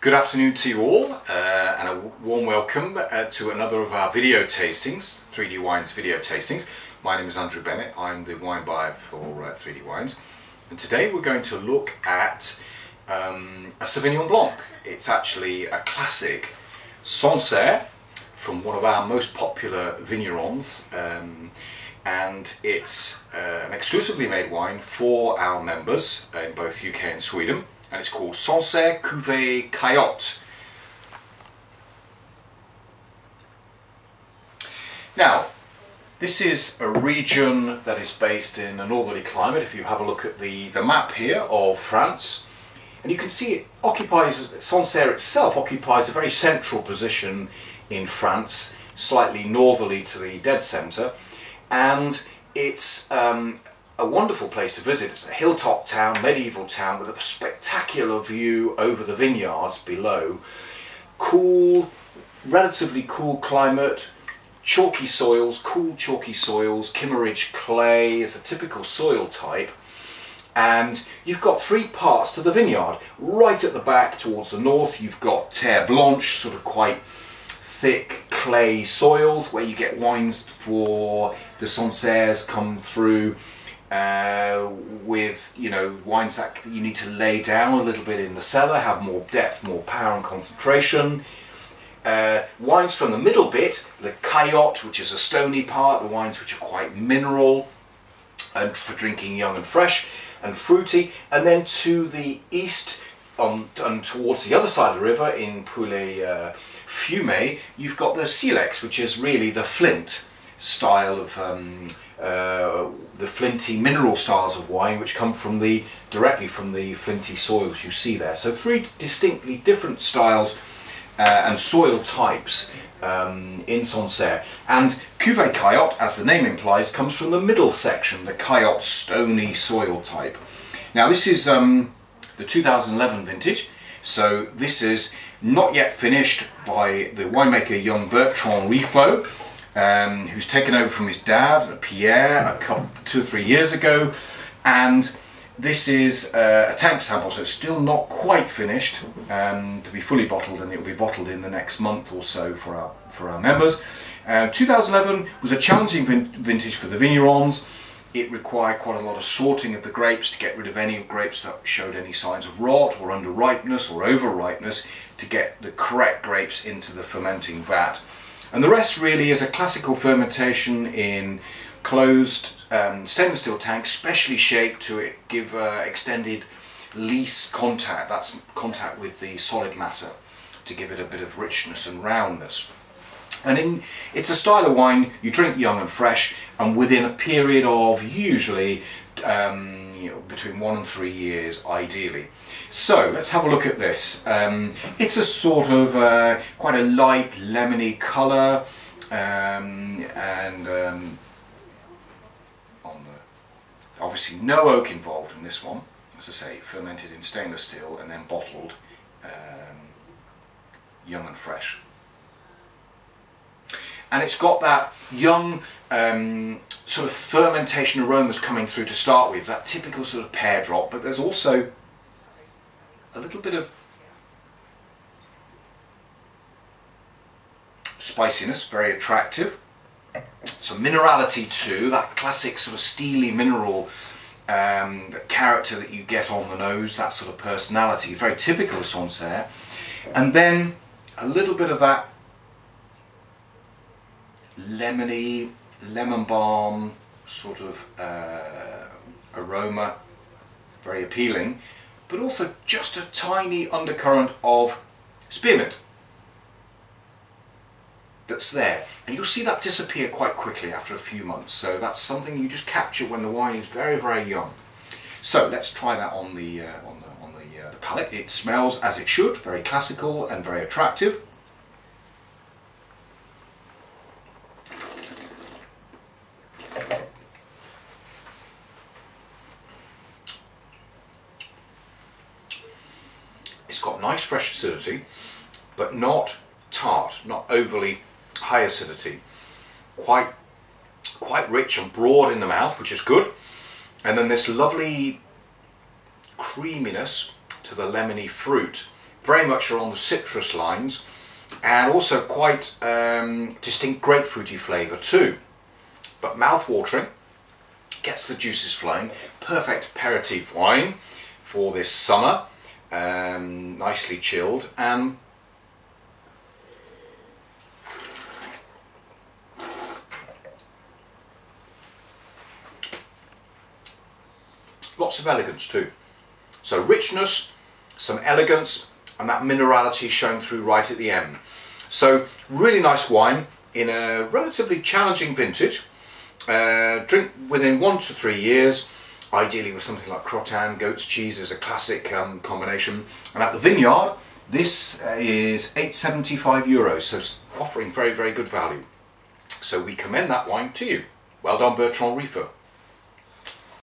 Good afternoon to you all, and a warm welcome to another of our video tastings, 3D Wines video tastings. My name is Andrew Bennett, I'm the wine buyer for 3D Wines, and today we're going to look at a Sauvignon Blanc. It's actually a classic Sancerre from one of our most popular vignerons, and it's an exclusively made wine for our members in both UK and Sweden. And it's called Sancerre Cuvée Caillottes. Now, this is a region that is based in a northerly climate. If you have a look at the map here of France, and you can see it occupies, Sancerre itself occupies a very central position in France, slightly northerly to the dead centre, and it's a wonderful place to visit. It's a hilltop town, medieval town, with a spectacular view over the vineyards below. Cool, relatively cool climate, chalky soils, cool chalky soils, Kimmeridge clay is a typical soil type. And you've got three parts to the vineyard. Right at the back towards the north you've got Terre Blanche, sort of quite thick clay soils where you get wines for the Sancerres come through with, you know, wines that you need to lay down a little bit in the cellar, have more depth, more power and concentration. Wines from the middle bit, the Caillotte, which is a stony part, the wines which are quite mineral and for drinking young and fresh and fruity. And then to the east and towards the other side of the river in Pouilly Fumé, you've got the Silex, which is really the flint style of the flinty mineral styles of wine, which come from directly from the flinty soils you see there. So three distinctly different styles and soil types in Sancerre. And Cuvée Caillottes, as the name implies, comes from the middle section, the Caillotte stony soil type. Now this is the 2011 vintage, so this is not yet finished by the winemaker young Bertrand Riffaut, who's taken over from his dad, Pierre, 2 or 3 years ago, and this is a tank sample, so it's still not quite finished to be fully bottled, and it will be bottled in the next month or so for our members. 2011 was a challenging vintage for the vignerons. It required quite a lot of sorting of the grapes to get rid of any grapes that showed any signs of rot or under ripeness or over ripeness, to get the correct grapes into the fermenting vat. And the rest really is a classical fermentation in closed stainless steel tanks, specially shaped to give extended lease contact, that's contact with the solid matter, to give it a bit of richness and roundness. And it's a style of wine you drink young and fresh, and within a period of usually between 1 and 3 years ideally. So let's have a look at this. It's a sort of quite a light lemony colour, obviously no oak involved in this one. As I say, fermented in stainless steel and then bottled young and fresh. And it's got that young sort of fermentation aromas coming through to start with, that typical sort of pear drop, but there's also a little bit of spiciness, very attractive. Some minerality too, that classic sort of steely mineral character that you get on the nose, that sort of personality, very typical of Sancerre. And then a little bit of that lemony, lemon balm sort of aroma, very appealing, but also just a tiny undercurrent of spearmint that's there, and you'll see that disappear quite quickly after a few months. So that's something you just capture when the wine is very, very young. So let's try that on the palate. It smells as it should, very classical and very attractive. It's got nice fresh acidity, but not tart, not overly high acidity. Quite rich and broad in the mouth, which is good. And then this lovely creaminess to the lemony fruit very much are on the citrus lines, and also quite distinct grapefruity flavour too. But mouth-watering, gets the juices flowing. Perfect aperitif wine for this summer, nicely chilled. And lots of elegance too. So richness, some elegance, and that minerality shown through right at the end. So really nice wine in a relatively challenging vintage. Drink within 1 to 3 years, ideally with something like crottin, goat's cheese as a classic combination. And at the vineyard, this is €8.75, so offering very, very good value. So we commend that wine to you. Well done, Bertrand Riffaut.